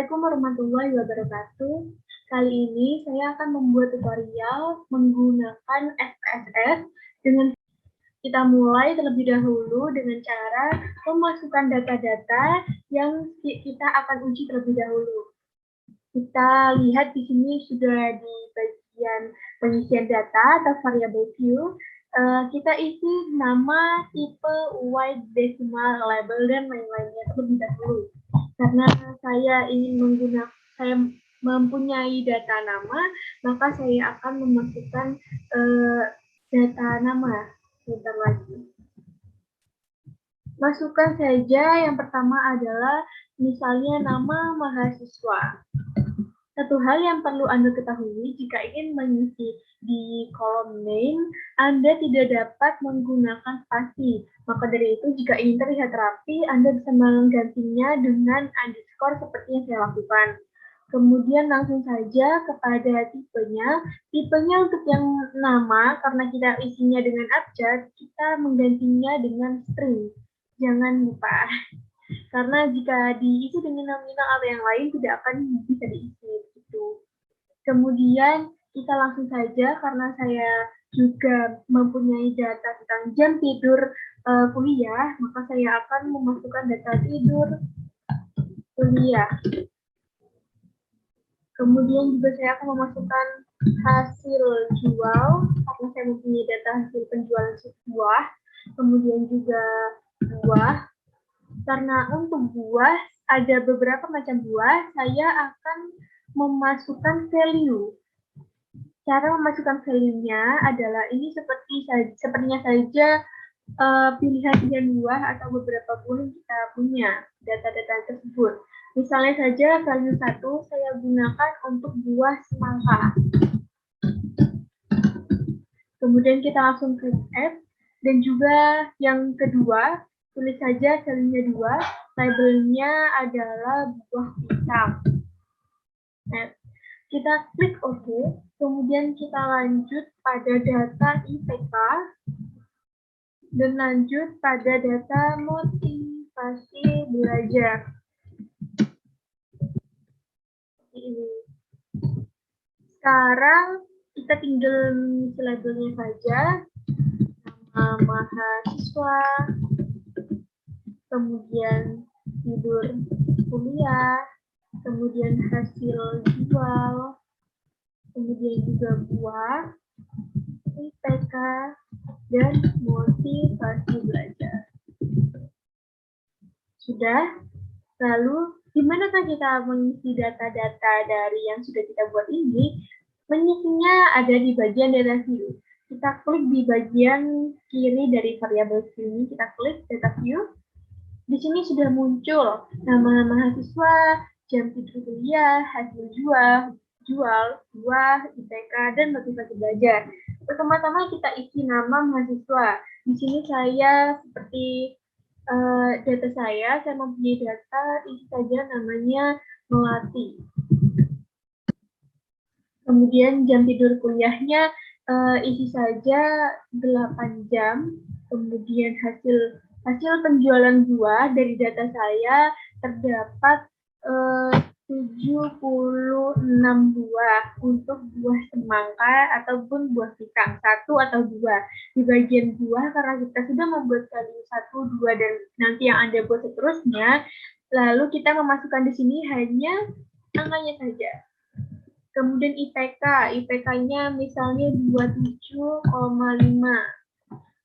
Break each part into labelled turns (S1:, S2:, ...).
S1: Assalamualaikum warahmatullahi wabarakatuh. Kali ini saya akan membuat tutorial menggunakan SPSS dengan kita mulai terlebih dahulu dengan cara memasukkan data-data yang kita akan uji terlebih dahulu. Kita lihat di sini sudah di bagian pengisian data atau variable view. Kita isi nama, tipe, wide, decimal, label, dan lain-lainnya terlebih dahulu. Karena saya mempunyai data nama, maka saya akan memasukkan data nama. Sebentar lagi. Masukkan saja yang pertama adalah misalnya nama mahasiswa. Satu hal yang perlu Anda ketahui jika ingin mengisi di kolom name, Anda tidak dapat menggunakan spasi. Maka dari itu, jika ingin terlihat rapi, Anda bisa menggantinya dengan underscore seperti yang saya lakukan. Kemudian langsung saja kepada tipenya. Tipenya untuk yang nama, karena kita isinya dengan abjad, kita menggantinya dengan string. Jangan lupa. Karena jika diisi dengan nominal atau yang lain, tidak akan bisa diisi. Kemudian kita langsung saja, karena saya juga mempunyai data tentang jam tidur kuliah, maka saya akan memasukkan data tidur kuliah. Kemudian juga saya akan memasukkan hasil jual, karena saya mempunyai data hasil penjualan buah. Kemudian juga buah, karena untuk buah ada beberapa macam buah, saya akan memasukkan value. Cara memasukkan value-nya adalah ini sepertinya saja pilihan buah atau beberapa buah yang kita punya data-data tersebut. Misalnya saja value 1 saya gunakan untuk buah semangka. Kemudian kita langsung klik F, dan juga yang kedua tulis saja value-nya 2, labelnya adalah buah pisang. Nah, kita klik OK, kemudian kita lanjut pada data IPK, dan lanjut pada data motivasi belajar. Ini. Sekarang kita tinggal mengisi labelnya saja, nama mahasiswa, kemudian tidur kuliah, kemudian hasil jual, kemudian juga buah, IPK, dan motivasi belajar. Sudah? Lalu, di manakah kita mengisi data-data dari yang sudah kita buat ini? Mengisinya ada di bagian data view. Kita klik di bagian kiri dari variabel view ini, kita klik data view. Di sini sudah muncul nama mahasiswa, jam tidur kuliah, hasil jual, buah, IPK, dan motivasi belajar. Pertama-tama kita isi nama mahasiswa. Di sini saya seperti data saya mempunyai data, isi saja namanya Melati. Kemudian jam tidur kuliahnya isi saja 8 jam. Kemudian hasil penjualan buah dari data saya terdapat 76 buah untuk buah semangka ataupun buah pisang, 1 atau 2. Di bagian buah, karena kita sudah membuat value 1, 2, dan nanti yang Anda buat seterusnya, lalu kita memasukkan di sini hanya angkanya saja. Kemudian IPK-nya misalnya 27,5.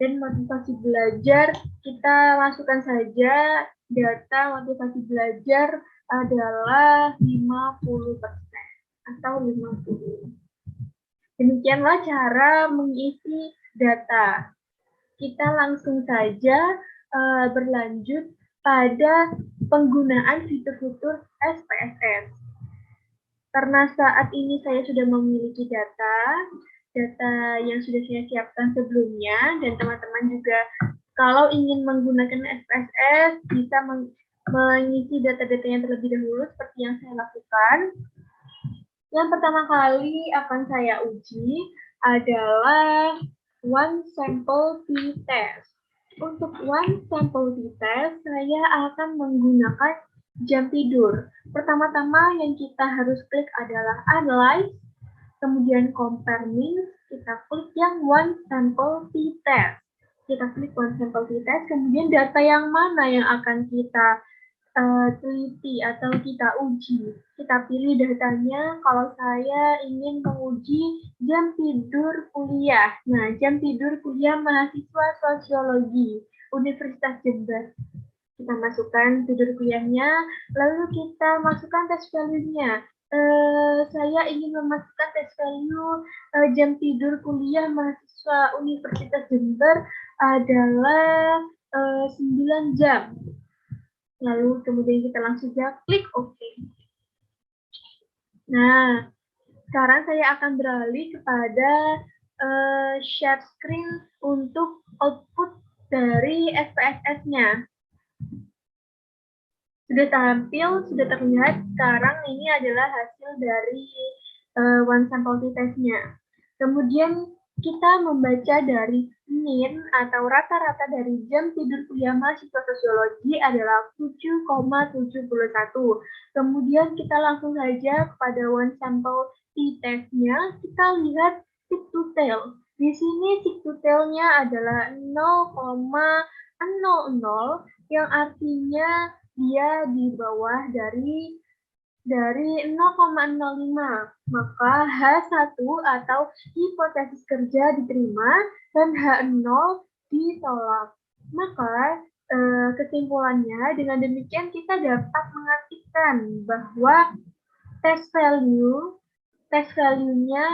S1: Dan motivasi belajar, kita masukkan saja data motivasi belajar adalah 50% atau 50. Demikianlah cara mengisi data. Kita langsung saja berlanjut pada penggunaan fitur-fitur SPSS. Karena saat ini saya sudah memiliki data yang sudah saya siapkan sebelumnya, dan teman-teman juga kalau ingin menggunakan SPSS bisa mengisi data-data yang terlebih dahulu seperti yang saya lakukan. Yang pertama kali akan saya uji adalah one sample t-test. Untuk one sample t-test, saya akan menggunakan jam tidur. Pertama-tama yang kita harus klik adalah analyze, kemudian compare means, kita klik yang one sample t-test. Kita klik one sample t-test, kemudian data yang mana yang akan kita teliti atau kita uji. Kita pilih datanya, kalau saya ingin menguji jam tidur kuliah. Nah, jam tidur kuliah mahasiswa sosiologi Universitas Jember. Kita masukkan tidur kuliahnya, lalu kita masukkan tes value-nya. Saya ingin memasukkan tes value jam tidur kuliah mahasiswa Universitas Jember adalah 9 jam. Lalu kemudian kita langsung saja klik OK. Nah, sekarang saya akan beralih kepada share screen untuk output dari SPSS-nya. Sudah tampil, sudah terlihat. Sekarang ini adalah hasil dari one sample t-test-nya. Kemudian kita membaca dari mean atau rata-rata dari jam tidur kuliah mahasiswa sosiologi adalah 7,71. Kemudian kita langsung saja kepada one sample t-test-nya. Kita lihat seek to tell. Di sini seek to tell-nya adalah 0,00 yang artinya dia di bawah dari 0,05, maka H1 atau hipotesis kerja diterima dan H0 ditolak. Maka kesimpulannya dengan demikian kita dapat mengartikan bahwa test value-nya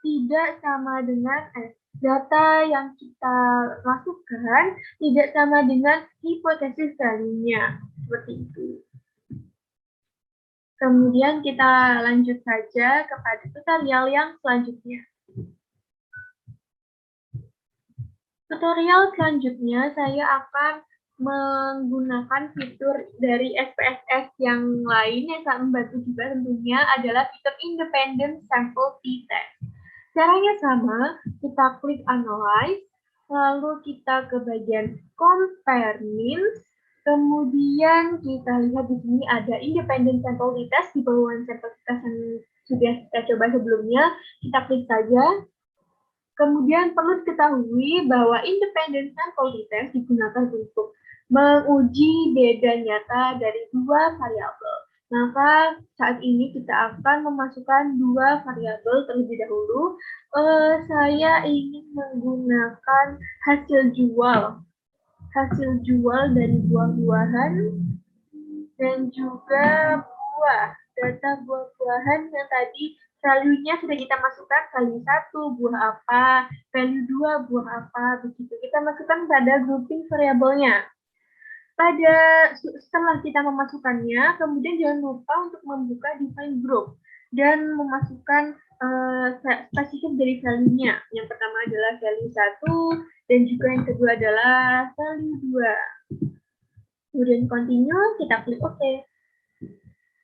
S1: tidak sama dengan data yang kita masukkan tidak sama dengan hipotesis value-nya. Seperti itu. Kemudian kita lanjut saja kepada tutorial yang selanjutnya. Tutorial selanjutnya saya akan menggunakan fitur dari SPSS yang lain yang sangat membantu juga tentunya adalah fitur Independent Sample T-Test. Caranya sama, kita klik Analyze, lalu kita ke bagian Compare Means, kemudian kita lihat di sini ada Independent Sample T-Test di bawah sampel test yang sudah kita coba sebelumnya, kita klik saja. Kemudian perlu diketahui bahwa Independent Sample T-Test digunakan untuk menguji beda nyata dari dua variabel. Maka saat ini kita akan memasukkan dua variabel terlebih dahulu. Saya ingin menggunakan hasil jual dari buah-buahan dan juga data buah-buahan yang tadi value-nya sudah kita masukkan, value 1 buah apa, value 2 buah apa, begitu. Kita masukkan pada grouping variabelnya. Setelah kita memasukkannya, kemudian jangan lupa untuk membuka define group dan memasukkan spesifik dari value-nya. Yang pertama adalah value 1 dan juga yang kedua adalah value 2. Kemudian continue, kita klik OK.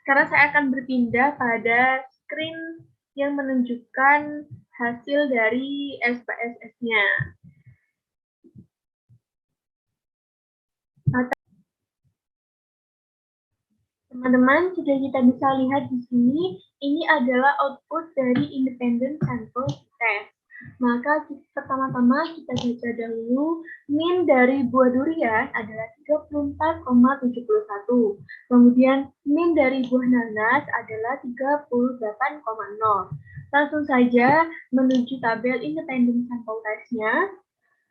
S1: Sekarang saya akan berpindah pada screen yang menunjukkan hasil dari SPSS-nya. Teman-teman, sudah kita bisa lihat di sini, ini adalah output dari Independent Sample Test. Maka pertama-tama kita baca dahulu, mean dari buah durian adalah 34,71. Kemudian mean dari buah nanas adalah 38,0. Langsung saja menuju tabel Independent Sample Test-nya,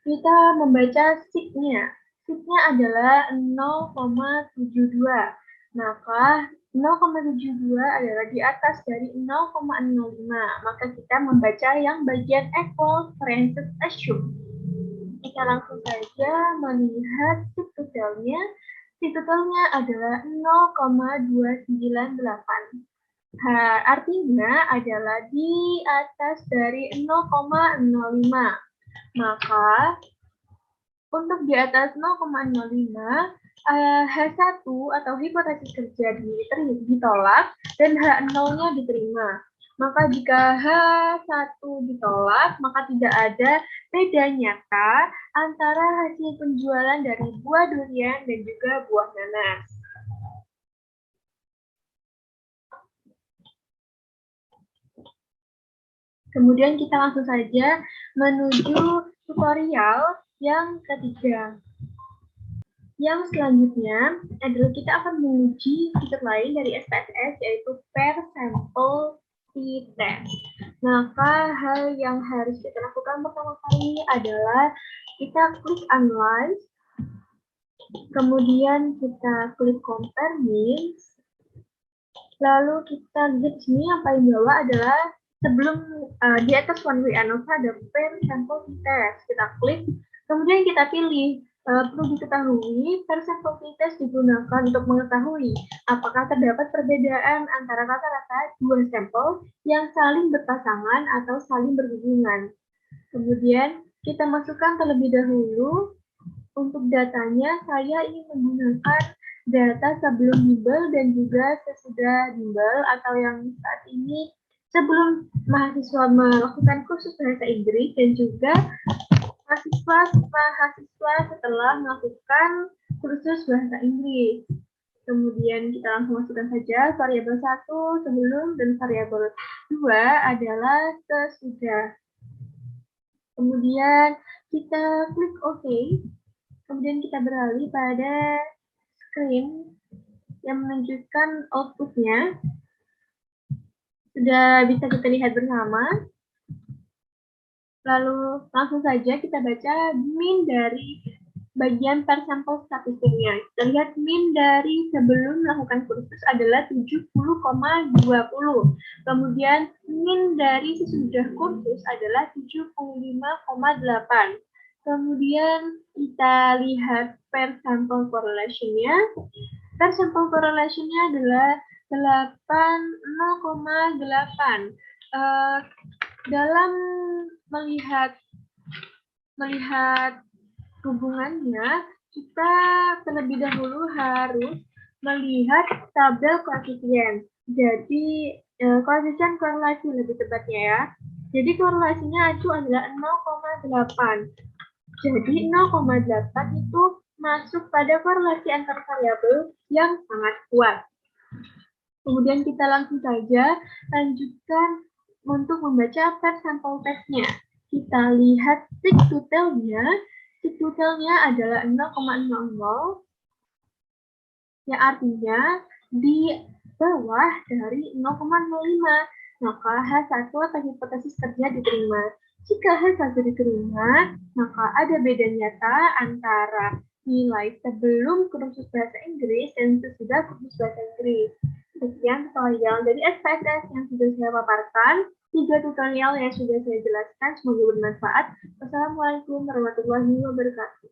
S1: kita membaca seek-nya. Seek-nya adalah 0,72. Maka 0,72 adalah di atas dari 0,05. Maka kita membaca yang bagian equal parenthesis assume. Kita langsung saja melihat seek to tell-nya. Seek to tell-nya adalah 0,298. Artinya adalah di atas dari 0,05. Maka untuk di atas 0,05, H1 atau hipotesis kerja ditolak dan H0-nya diterima. Maka jika H1 ditolak, maka tidak ada beda nyata antara hasil penjualan dari buah durian dan juga buah nanas. Kemudian kita langsung saja menuju tutorial yang ketiga. Yang selanjutnya adalah kita akan menguji fitur lain dari SPSS, yaitu per sampel t-test. Maka hal yang harus kita lakukan pertama kali adalah kita klik analyze, kemudian kita klik compare means, lalu kita lihat sini yang paling bawah adalah sebelum di atas one way ANOVA ada per sampel t-test. Kita klik, kemudian kita pilih. Perlu diketahui, per sampel t-test digunakan untuk mengetahui apakah terdapat perbedaan antara rata-rata dua sampel yang saling berpasangan atau saling berhubungan. Kemudian kita masukkan terlebih dahulu untuk datanya. Saya ingin menggunakan data sebelum bimbel dan juga sesudah bimbel, atau yang saat ini sebelum mahasiswa melakukan kursus bahasa Inggris dan juga mahasiswa setelah melakukan kursus bahasa Inggris. Kemudian kita langsung masukkan saja variabel 1 sebelum dan variabel 2 adalah sesudah. Kemudian kita klik OK. Kemudian kita beralih pada screen yang menunjukkan outputnya. Sudah bisa kita lihat bersama. Lalu langsung saja kita baca min dari bagian per sampel statistiknya. Kita lihat min dari sebelum melakukan kursus adalah 70,20. Kemudian min dari sesudah kursus adalah 75,8. Kemudian kita lihat per sampel correlation-nya. Per sampel correlation-nya adalah 0,8. Dalam melihat hubungannya, kita terlebih dahulu harus melihat tabel koefisien. Jadi koefisien korelasi lebih tepatnya ya. Jadi korelasinya acu adalah 0,8. Jadi 0,8 itu masuk pada korelasi antar variabel yang sangat kuat. Kemudian kita langsung saja lanjutkan untuk membaca per sampel testnya. Kita lihat stick to tail-nya. Stick to tail-nya adalah 0,00, yang artinya di bawah dari 0,05. Maka H1 atau hipotesis kerja diterima. Jika H1 diterima, maka ada beda nyata antara nilai sebelum kursus bahasa Inggris dan sesudah kursus bahasa Inggris. Sekian tutorial dari SPSS yang sudah saya paparkan. 3 tutorial yang sudah saya jelaskan, semoga bermanfaat. Wassalamualaikum warahmatullahi wabarakatuh.